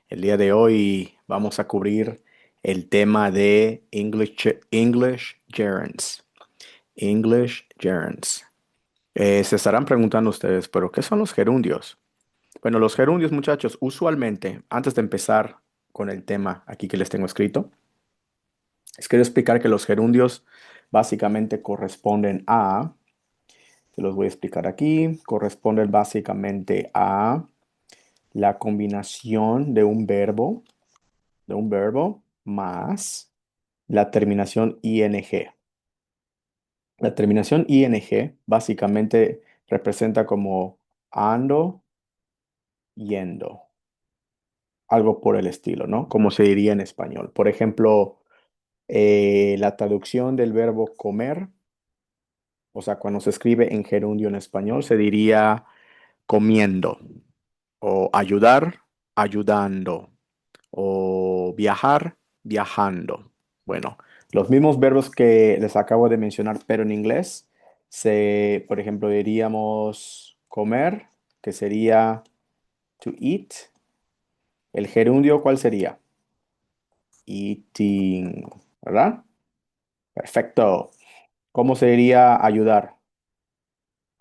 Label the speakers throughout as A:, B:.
A: El día de hoy vamos a cubrir el tema de English gerunds. English gerunds. Se estarán preguntando ustedes, ¿pero qué son los gerundios? Bueno, los gerundios, muchachos, usualmente, antes de empezar con el tema aquí que les tengo escrito, les quiero explicar que los gerundios básicamente corresponden a, se los voy a explicar aquí, corresponden básicamente a la combinación de un verbo más la terminación ing. La terminación ing básicamente representa como ando, yendo, algo por el estilo, ¿no? Como se diría en español. Por ejemplo, la traducción del verbo comer, o sea, cuando se escribe en gerundio en español, se diría comiendo, o ayudar, ayudando, o viajar, viajando. Bueno, los mismos verbos que les acabo de mencionar, pero en inglés, por ejemplo, diríamos comer, que sería to eat. El gerundio, ¿cuál sería? Eating, ¿verdad? Perfecto. ¿Cómo se diría ayudar?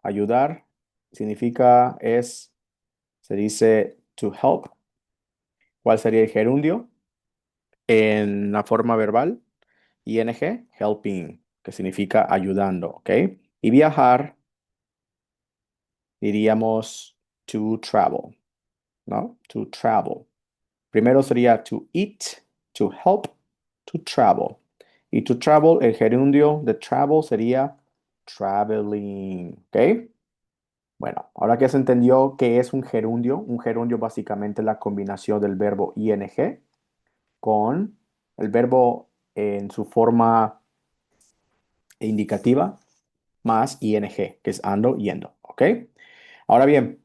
A: Ayudar se dice to help. ¿Cuál sería el gerundio? En la forma verbal, ing, helping, que significa ayudando, ¿ok? Y viajar, diríamos to travel, ¿no? To travel. Primero sería to eat, to help, to travel. Y to travel, el gerundio de travel sería traveling, ¿ok? Bueno, ahora que se entendió qué es un gerundio básicamente es la combinación del verbo ing con el verbo en su forma indicativa más ing, que es ando, yendo, ¿ok? Ahora bien,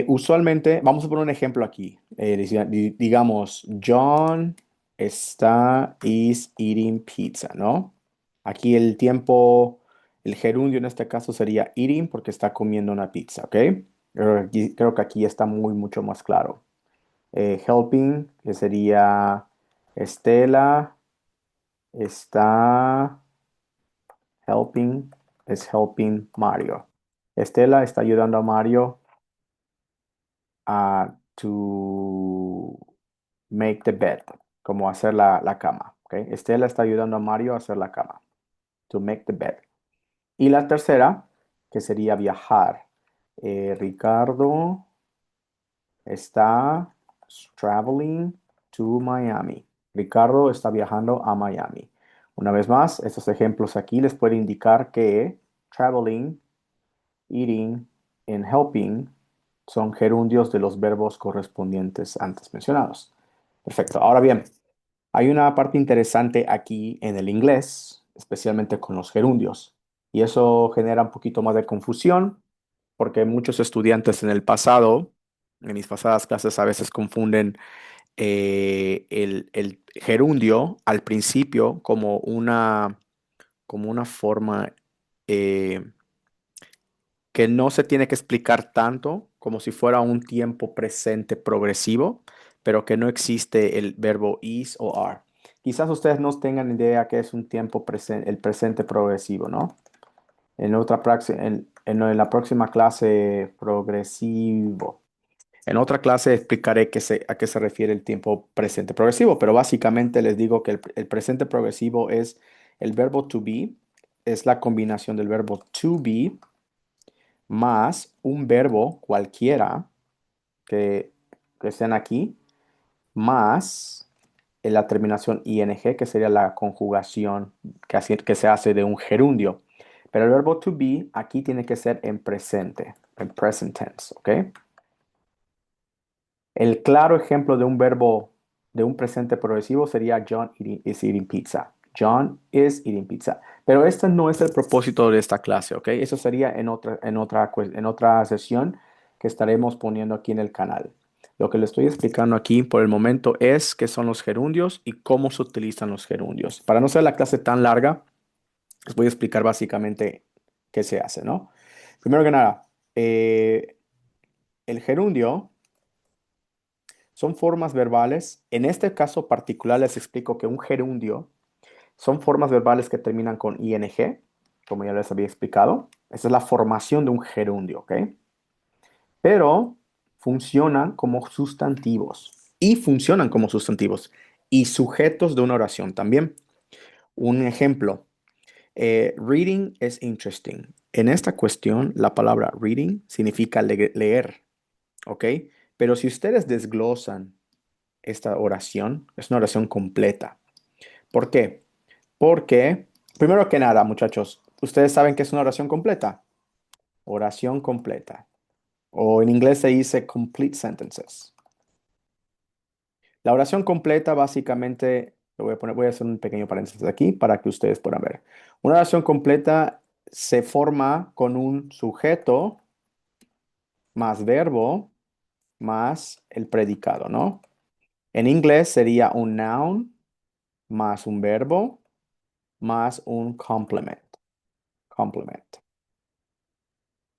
A: usualmente, vamos a poner un ejemplo aquí. Digamos, John is eating pizza, ¿no? Aquí el gerundio en este caso sería eating porque está comiendo una pizza, ¿ok? Creo que aquí está mucho más claro. Helping, que sería Estela está helping, es helping Mario. Estela está ayudando a Mario to make the bed, como hacer la cama. ¿Ok? Estela está ayudando a Mario a hacer la cama, to make the bed. Y la tercera, que sería viajar. Ricardo está traveling to Miami. Ricardo está viajando a Miami. Una vez más, estos ejemplos aquí les pueden indicar que traveling, eating and helping son gerundios de los verbos correspondientes antes mencionados. Perfecto. Ahora bien, hay una parte interesante aquí en el inglés, especialmente con los gerundios, y eso genera un poquito más de confusión porque muchos estudiantes en el pasado, en mis pasadas clases, a veces confunden el gerundio al principio como una forma eh, que no se tiene que explicar tanto como si fuera un tiempo presente progresivo, pero que no existe el verbo is o are. Quizás ustedes no tengan idea qué es un tiempo presente, el presente progresivo, ¿no? En la próxima clase progresivo. En otra clase explicaré a qué se refiere el tiempo presente progresivo, pero básicamente les digo que el presente progresivo es el verbo to be, es la combinación del verbo to be más un verbo cualquiera que, que estén aquí, más la terminación ing, que sería la conjugación que se hace de un gerundio. Pero el verbo to be aquí tiene que ser en presente, en present tense, ¿ok? El claro ejemplo de un verbo de un presente progresivo sería is eating pizza. John is eating pizza. Pero este no es el propósito de esta clase, ¿ok? Eso sería en otra sesión que estaremos poniendo aquí en el canal. Lo que le estoy explicando aquí por el momento es qué son los gerundios y cómo se utilizan los gerundios. Para no ser la clase tan larga, les voy a explicar básicamente qué se hace, ¿no? Primero que nada, el gerundio Son formas verbales. En este caso particular les explico que un gerundio son formas verbales que terminan con ing, como ya les había explicado. Esa es la formación de un gerundio, ¿ok? Pero funcionan como sustantivos y funcionan como sustantivos y sujetos de una oración también. Un ejemplo, reading is interesting. En esta cuestión, la palabra reading significa leer, ¿ok? Pero si ustedes desglosan esta oración, es una oración completa. ¿Por qué? Porque, primero que nada, muchachos, ¿ustedes saben qué es una oración completa? Oración completa. O en inglés se dice complete sentences. La oración completa básicamente, voy a hacer un pequeño paréntesis aquí para que ustedes puedan ver. Una oración completa se forma con un sujeto más verbo más el predicado, ¿no? En inglés sería un noun más un verbo más un complement. Complement.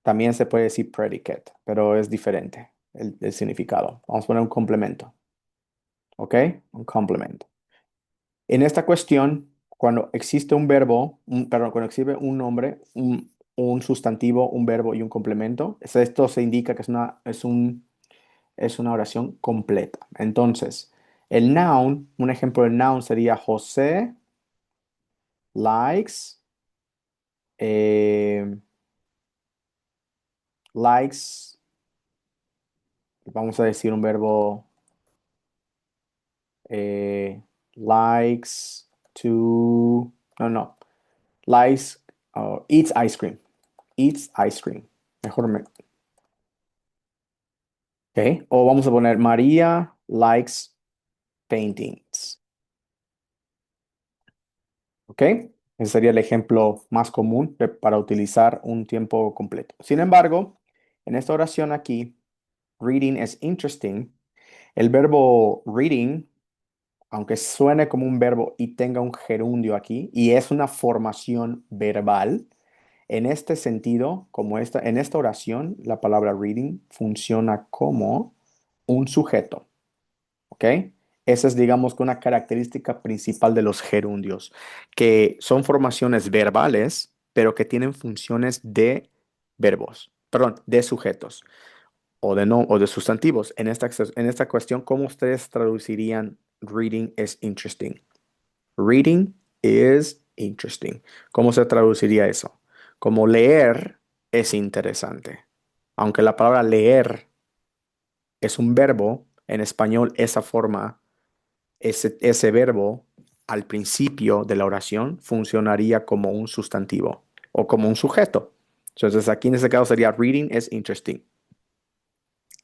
A: También se puede decir predicate, pero es diferente el significado. Vamos a poner un complemento, ¿ok? Un complement. En esta cuestión, cuando existe un verbo, perdón, cuando existe un nombre, un sustantivo, un verbo y un complemento, esto se indica que es una oración completa. Entonces, el noun, un ejemplo del noun sería José likes, eh, likes, vamos a decir un verbo, eh, likes to, no, likes, eats ice cream, eats ice cream. Mejor ok. O vamos a poner María likes paintings. ¿Ok? Ese sería el ejemplo más común para utilizar un tiempo completo. Sin embargo, en esta oración aquí, reading is interesting. El verbo reading, aunque suene como un verbo y tenga un gerundio aquí, y es una formación verbal, en este sentido, en esta oración, la palabra reading funciona como un sujeto. ¿Ok? Esa es, digamos, que una característica principal de los gerundios, que son formaciones verbales, pero que tienen funciones de verbos, perdón, de sujetos o de no o de sustantivos. En esta cuestión, ¿cómo ustedes traducirían reading is interesting? Reading is interesting. ¿Cómo se traduciría eso? Como leer es interesante. Aunque la palabra leer es un verbo, en español esa forma ese verbo al principio de la oración funcionaría como un sustantivo o como un sujeto. Entonces aquí en este caso sería reading is interesting.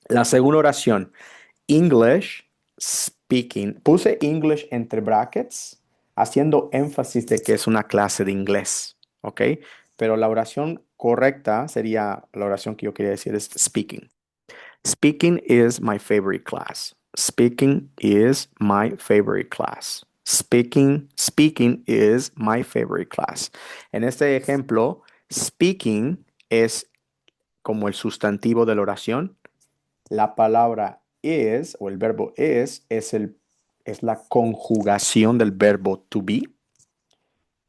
A: La segunda oración, English speaking. Puse English entre brackets haciendo énfasis de que es una clase de inglés, ¿ok? Pero la oración correcta sería, la oración que yo quería decir es speaking. Speaking is my favorite class. Speaking is my favorite class. Speaking is my favorite class. En este ejemplo, speaking es como el sustantivo de la oración. La palabra is o el verbo es la conjugación del verbo to be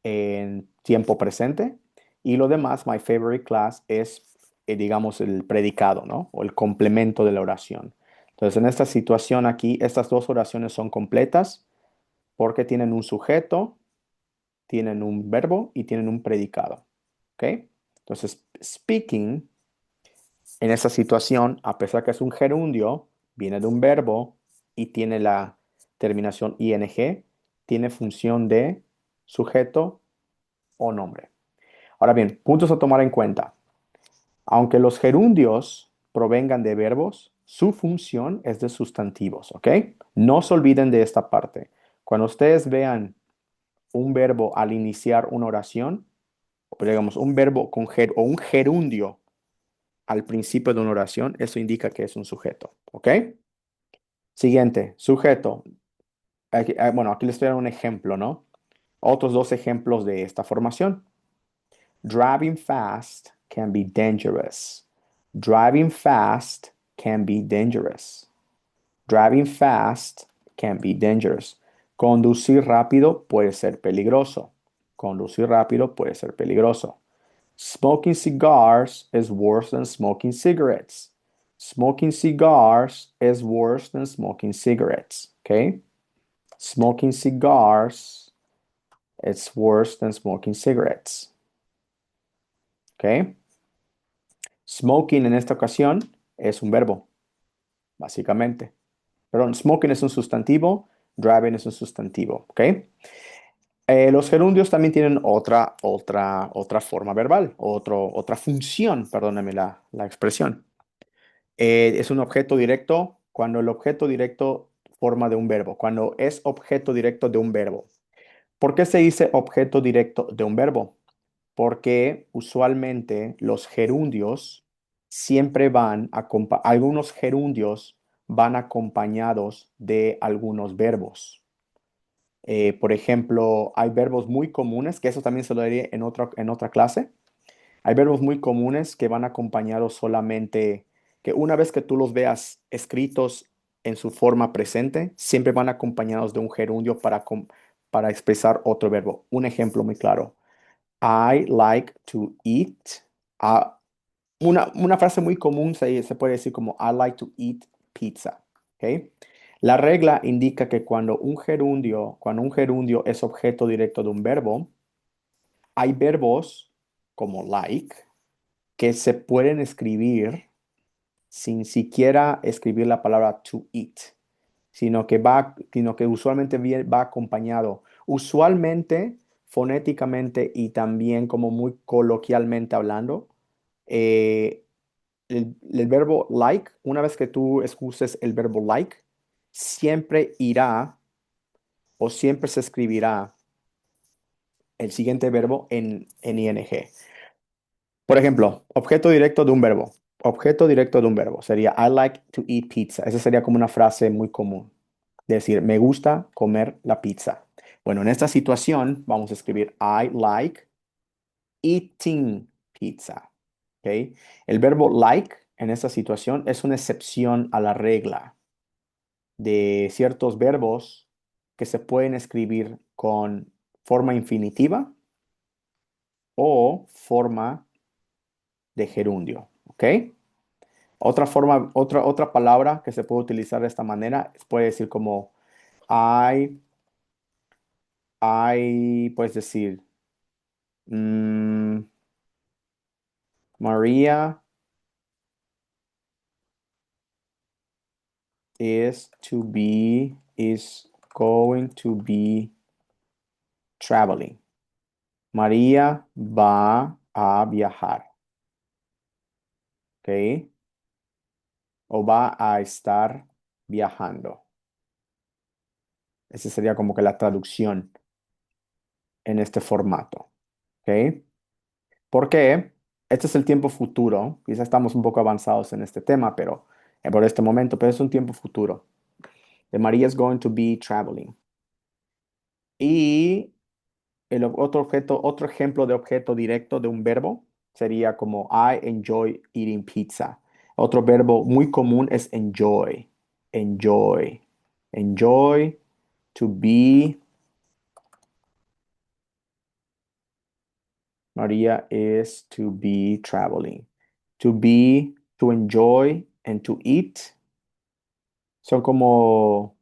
A: en tiempo presente. Y lo demás, my favorite class, es, digamos, el predicado, ¿no? O el complemento de la oración. Entonces, en esta situación aquí, estas dos oraciones son completas porque tienen un sujeto, tienen un verbo y tienen un predicado. ¿Ok? Entonces, speaking, en esa situación, a pesar que es un gerundio, viene de un verbo y tiene la terminación ing, tiene función de sujeto o nombre. Ahora bien, puntos a tomar en cuenta. Aunque los gerundios provengan de verbos, su función es de sustantivos, ¿ok? No se olviden de esta parte. Cuando ustedes vean un verbo al iniciar una oración, o digamos un verbo o un gerundio al principio de una oración, eso indica que es un sujeto, ¿ok? Siguiente, sujeto. Bueno, aquí les estoy dando un ejemplo, ¿no? Otros dos ejemplos de esta formación. Driving fast can be dangerous. Driving fast can be dangerous. Driving fast can be dangerous. Conducir rápido puede ser peligroso. Conducir rápido puede ser peligroso. Smoking cigars is worse than smoking cigarettes. Smoking cigars is worse than smoking cigarettes. Okay? Smoking cigars is worse than smoking cigarettes. Okay? Smoking en esta ocasión es un verbo, básicamente. Perdón, smoking es un sustantivo, driving es un sustantivo. ¿Ok? Los gerundios también tienen otra forma verbal, otra función, perdóname la expresión. Es un objeto directo cuando el objeto directo forma de un verbo, cuando es objeto directo de un verbo. ¿Por qué se dice objeto directo de un verbo? Porque usualmente los gerundios siempre algunos gerundios van acompañados de algunos verbos. Por ejemplo, hay verbos muy comunes, que eso también se lo diré en otra clase. Hay verbos muy comunes que van acompañados solamente, que una vez que tú los veas escritos en su forma presente, siempre van acompañados de un gerundio para expresar otro verbo. Un ejemplo muy claro. I like to eat. Ah, una frase muy común se puede decir como I like to eat pizza. ¿Ok? La regla indica que cuando un gerundio es objeto directo de un verbo, hay verbos como like que se pueden escribir sin siquiera escribir la palabra to eat, sino que usualmente va acompañado, usualmente fonéticamente y también como muy coloquialmente hablando. El verbo like, una vez que tú uses el verbo like, siempre irá o siempre se escribirá el siguiente verbo en ing. Por ejemplo, objeto directo de un verbo. Objeto directo de un verbo sería I like to eat pizza. Esa sería como una frase muy común. Decir, me gusta comer la pizza. Bueno, en esta situación vamos a escribir I like eating pizza. ¿Ok? El verbo like en esta situación es una excepción a la regla de ciertos verbos que se pueden escribir con forma infinitiva o forma de gerundio. ¿Ok? Otra palabra que se puede utilizar de esta manera puede decir como I, puedes decir, mm, María is going to be traveling. María va a viajar, ¿ok? O va a estar viajando. Esa sería como que la traducción en este formato, ¿ok? ¿Por qué? Este es el tiempo futuro. Quizá estamos un poco avanzados en este tema, pero por este momento, pero es un tiempo futuro. De María is going to be traveling. Y otro ejemplo de objeto directo de un verbo sería como I enjoy eating pizza. Otro verbo muy común es enjoy. Enjoy. Enjoy to be. María is to be traveling. To be, to enjoy, and to eat son como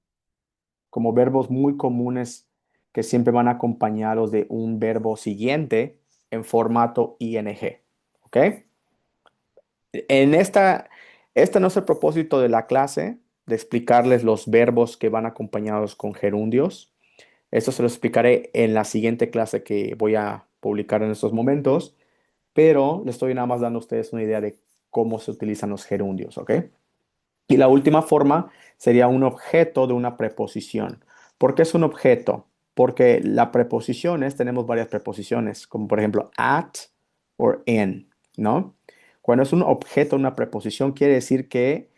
A: verbos muy comunes que siempre van acompañados de un verbo siguiente en formato ing. ¿Ok? Este no es el propósito de la clase, de explicarles los verbos que van acompañados con gerundios. Esto se lo explicaré en la siguiente clase que voy a publicar en estos momentos, pero les estoy nada más dando a ustedes una idea de cómo se utilizan los gerundios, ¿ok? Y la última forma sería un objeto de una preposición. ¿Por qué es un objeto? Porque las preposiciones, tenemos varias preposiciones, como por ejemplo at o in, ¿no? Cuando es un objeto de una preposición, quiere decir que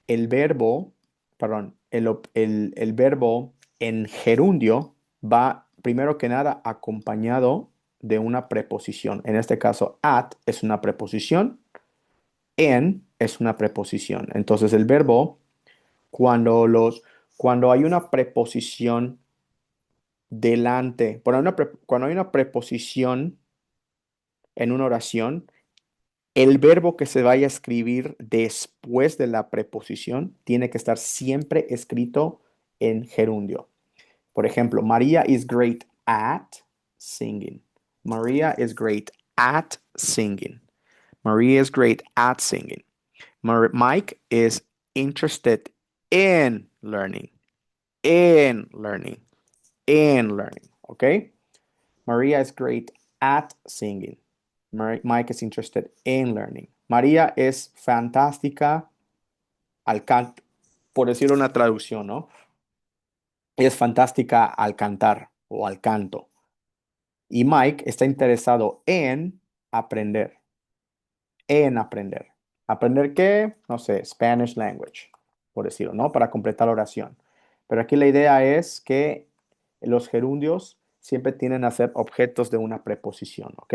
A: el verbo, perdón, el verbo en gerundio va primero que nada acompañado de una preposición. En este caso, at es una preposición, en es una preposición. Entonces el verbo Cuando cuando hay una preposición delante, cuando hay una preposición en una oración, el verbo que se vaya a escribir después de la preposición tiene que estar siempre escrito en gerundio. Por ejemplo, María is great at singing. María is great at singing. Maria is great at singing. Mike is interested in learning. In learning. In learning. Okay? Maria is great at singing. Mike is interested in learning. María es fantástica al canto, por decir una traducción, ¿no? Es fantástica al cantar o al canto. Y Mike está interesado en aprender. En aprender. ¿Aprender qué? No sé, Spanish language, por decirlo, ¿no? Para completar la oración. Pero aquí la idea es que los gerundios siempre tienen a ser objetos de una preposición, ¿ok?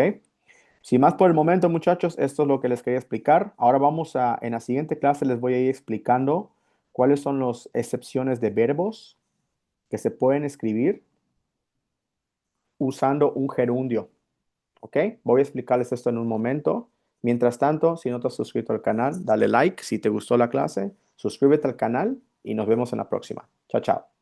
A: Sin más por el momento, muchachos, esto es lo que les quería explicar. Ahora en la siguiente clase les voy a ir explicando cuáles son las excepciones de verbos que se pueden escribir usando un gerundio. ¿Ok? Voy a explicarles esto en un momento. Mientras tanto, si no te has suscrito al canal, dale like si te gustó la clase, suscríbete al canal y nos vemos en la próxima. Chao, chao.